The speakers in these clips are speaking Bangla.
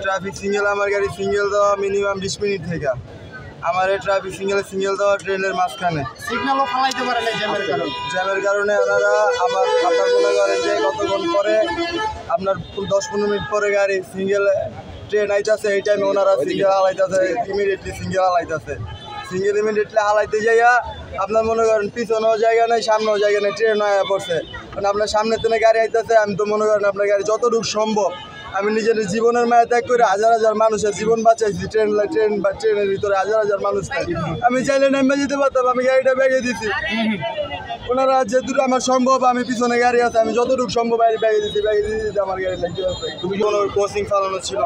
ট্রাফিক সিগন্যাল আমার গাড়ি সিগন্যাল দেওয়া মিনিমাম 20 মিনিট থেকে আমার এই ট্রাফিক সিগন্যাল দেওয়া ট্রেনের মাঝখানে সিগন্যালও ফালাইতে পারে না জ্যামের কারণে ওনারা আপনার মনে করেন যে কতক্ষণ পরে আপনার 10-15 মিনিট পরে গাড়ি সিঙ্গেল ট্রেন আইতাছে এই টাইমে ওনারা সিঙ্গেল হালাইতেছে ইমিডিয়েটলি সিঙ্গেল ইমিডিয়েটলি হালাইতে যাইয়া আপনার মনে করেন পিছনেও জায়গা নেই সামনেও জায়গা নেই ট্রেন আয়া পড়ছে কারণ আপনার সামনে থেকে গাড়ি আইতেছে আমি তো মনে করেন আপনার গাড়ি যতটুকু সম্ভব আমি নিজের জীবনের মায়া ত্যাগ করে হাজার হাজার মানুষের জীবন বাঁচাইছি ট্রেনের ভিতরে হাজার হাজার মানুষ আমি চাইলে নেমে যেতে পারতাম আমি গাড়িটা ব্যাগে দিছি ওনারা যেটুকু আমার সম্ভব আমি পিছনে গাড়ি আছে আমি যতটুকু সম্ভব ব্যাগে দিতে আমার গাড়ি লাগতে তুমি কোনো কোচিং ফালানো ছিল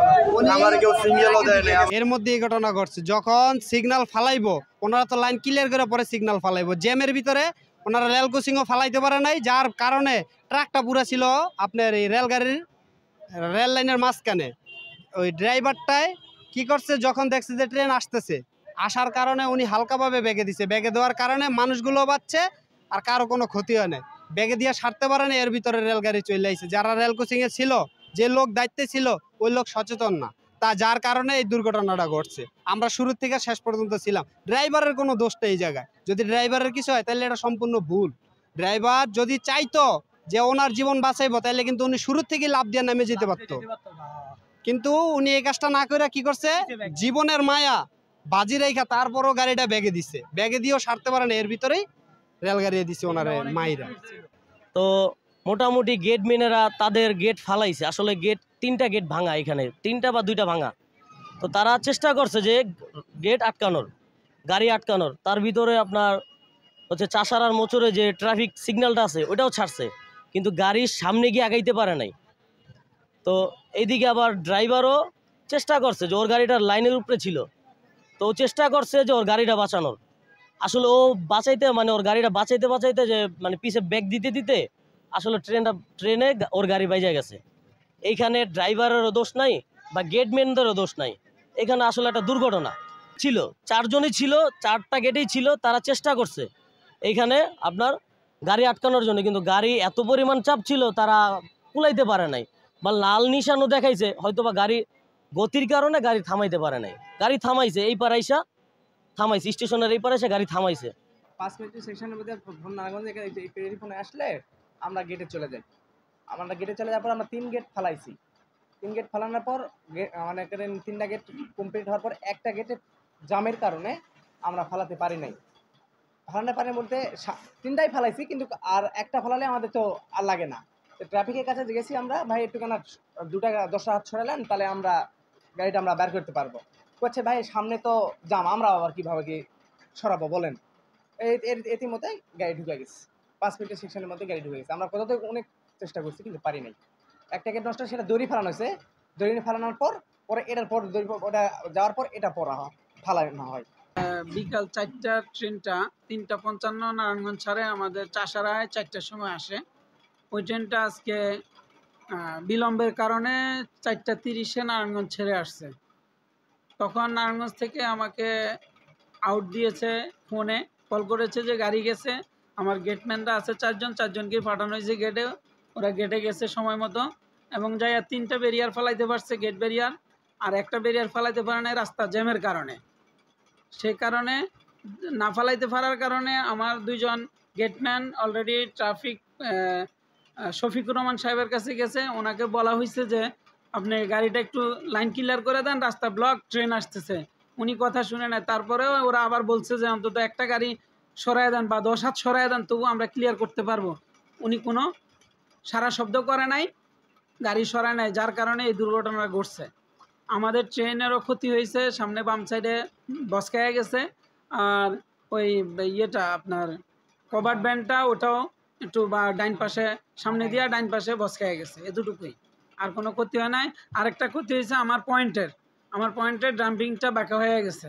না আমার কেউ সিঙ্গেলও দেয় না। এর মধ্যে এই ঘটনা ঘটছে যখন সিগন্যাল ফালাইবো ওনারা তো লাইন ক্লিয়ার করে পরে সিগন্যাল ফালাইবো জ্যামের ভিতরে ওনারা রেল ক্রসিংও ফালাইতে পারে নাই যার কারণে ট্রাকটা পুরা ছিল আপনার এই রেলগাড়ির রেল লাইনের মাঝখানে ওই ড্রাইভারটাই কি করছে যখন দেখছে যে ট্রেন আসতেছে আসার কারণে উনি হালকাভাবে ব্যাগে দিছে ব্যাগে দেওয়ার কারণে মানুষগুলো বাঁচছে আর কারো কোনো ক্ষতি হয় না ব্যাগে দিয়ে সারতে পারে না এর ভিতরে রেলগাড়ি চলে আসছে যারা রেল ক্রসিংয়ে ছিল যে লোক দায়িত্বে ছিল ওই লোক সচেতন না তা যার কারণে এই দুর্ঘটনাটা ঘটছে আমরা শুরু থেকে শেষ পর্যন্ত ছিলাম ড্রাইভারের কোনো দোষটা এই জায়গায় যদি ড্রাইভারের কিছু হয় তাহলে এটা সম্পূর্ণ ভুল ড্রাইভার যদি চাইতো যে ওনার জীবন বাঁচাইবো তাহলে কিন্তু উনি শুরুর থেকে লাভ দিয়ে নামে যেতে পারতো কিন্তু উনি এই কাজটা না করে কি করছে জীবনের মায়া বাজি রেখা তারপরও গাড়িটা ব্যাগে দিচ্ছে ব্যাগে দিয়েও সারতে পারে না এর ভিতরেই রেলগাড়ি দিচ্ছে ওনার মাইরা। তো মোটামুটি গেট মেনেরা তাদের গেট ফালাইছে আসলে গেট 3টা গেট ভাঙা এখানে 3টা বা 2টা ভাঙা তো তারা চেষ্টা করছে যে গেট আটকানোর গাড়ি আটকানোর তার ভিতরে আপনার হচ্ছে চাষারার মোচরে যে ট্রাফিক সিগন্যালটা আছে ওটাও ছাড়ছে কিন্তু গাড়ির সামনে গিয়ে আগাইতে পারে নাই। তো এইদিকে আবার ড্রাইভারও চেষ্টা করছে যে ওর গাড়িটার লাইনের উপরে ছিল তো ও চেষ্টা করছে যে ওর গাড়িটা বাঁচানোর আসলে ও বাঁচাইতে মানে ওর গাড়িটা বাঁচাইতে যে মানে পিছে ব্যাগ দিতে আসলে ট্রেনে ওর গাড়ি বাইজা গেছে। এইখানে ড্রাইভারেরও দোষ নাই বা গেটম্যানদেরও দোষ নাই এখানে আসলে একটা দুর্ঘটনা ছিল 4 জনই ছিল 4টা গেটেই ছিল তারা চেষ্টা করছে এইখানে আপনার গাড়ি আটকানোর জন্য কিন্তু গাড়ি এত পরিমাণ চাপ ছিল তারা কুলাইতে পারে নাই বা লাল নিশানও দেখাইছে হয়তো বা গাড়ি গতির কারণে গাড়ি থামাইতে পারে নাই গাড়ি থামাইছে এই পার আইসা থামাইছে স্টেশনের এই পার এসে গাড়ি থামাইছে 5 মিনিট সেকশনের মধ্যে ফোন নারায়ণগঞ্জ এই ফোনে আসলে আমরা গেটে চলে যাই আমরা গেটে চলে যাওয়ার পর আমরা 3 গেট ফালাইছি 3 গেট ফালানোর পর মানে 3টা গেট কমপ্লিট হওয়ার পর একটা গেটে জামের কারণে আমরা ফালাতে পারি নাই ফালানো পারে বলতে 3টাই ফালাইছি কিন্তু আর একটা ফালালে আমাদের তো আর লাগে না তো ট্রাফিকের কাছে গেছি আমরা ভাই একটুখানা 10টা হাত ছড়ালেন তাহলে আমরা গাড়িটা আমরা বের করতে পারবো বলছে ভাই সামনে তো জাম আমরা আবার কীভাবে কি সরাবো বলেন এর মধ্যে গাড়ি ঢুকে গেছে 5 মিনিটের সেকশনের মধ্যে গাড়ি ঢুকে গেছে আমরা কোথাও থেকে অনেক চেষ্টা করছি কিন্তু পারি নাই একটা গেট নষ্ট সেটা দড়ি ফেলানো হয়েছে দড়ি ফেলানোর পর পরে এটার পর দড়ি ওটা যাওয়ার পর এটা পড়া হয় ফালানো হয়। বিকাল 4টার ট্রেনটা 3:55 নারায়ণগঞ্জ ছাড়ে আমাদের চাষারায় 4টার সময় আসে ওই ট্রেনটা আজকে বিলম্বের কারণে 4:30-এ নারায়ণগঞ্জ ছেড়ে আসছে তখন নারায়ণগঞ্জ থেকে আমাকে আউট দিয়েছে ফোনে কল করেছে যে গাড়ি গেছে আমার গেটম্যানরা আছে 4জনকে পাঠানো হয়েছে গেটে ওরা গেটে গেছে সময় মতো এবং যাইয়া 3টা ব্যারিয়ার ফালাইতে পারছে গেট ব্যারিয়ার আর একটা ব্যারিয়ার ফালাইতে পারে না রাস্তা জ্যামের কারণে সেই কারণে না ফালাইতে পারার কারণে আমার 2জন gateman already traffic Shafiqur Rahman সাহেবের কাছে গেছে ওনাকে বলা হয়েছে যে আপনি গাড়িটা একটু লাইন ক্লিয়ার করে দেন রাস্তা ব্লক ট্রেন আসতেছে উনি কথা শুনে নেয় তারপরেও ওরা আবার বলছে যে অন্তত একটা গাড়ি সরায় দেন বা 10 হাত সরায় দেন তবু আমরা ক্লিয়ার করতে পারবো উনি কোনো সারা শব্দ করে নাই গাড়ি সরায় নাই যার কারণে এই দুর্ঘটনা ঘটছে আমাদের ট্রেনেরও ক্ষতি হয়েছে সামনে বাম সাইডে বসকায়া গেছে আর ওই ইয়েটা আপনার কভার ব্যান্ডটা ওটাও একটু বা ডাইন পাশে সামনে দিয়া ডাইন পাশে বসকায় গেছে, এতটুকুই, আর কোনো ক্ষতি হয় নাই। আরেকটা ক্ষতি হয়েছে আমার পয়েন্টের ডাম্পিংটা বাঁকা হয়ে গেছে।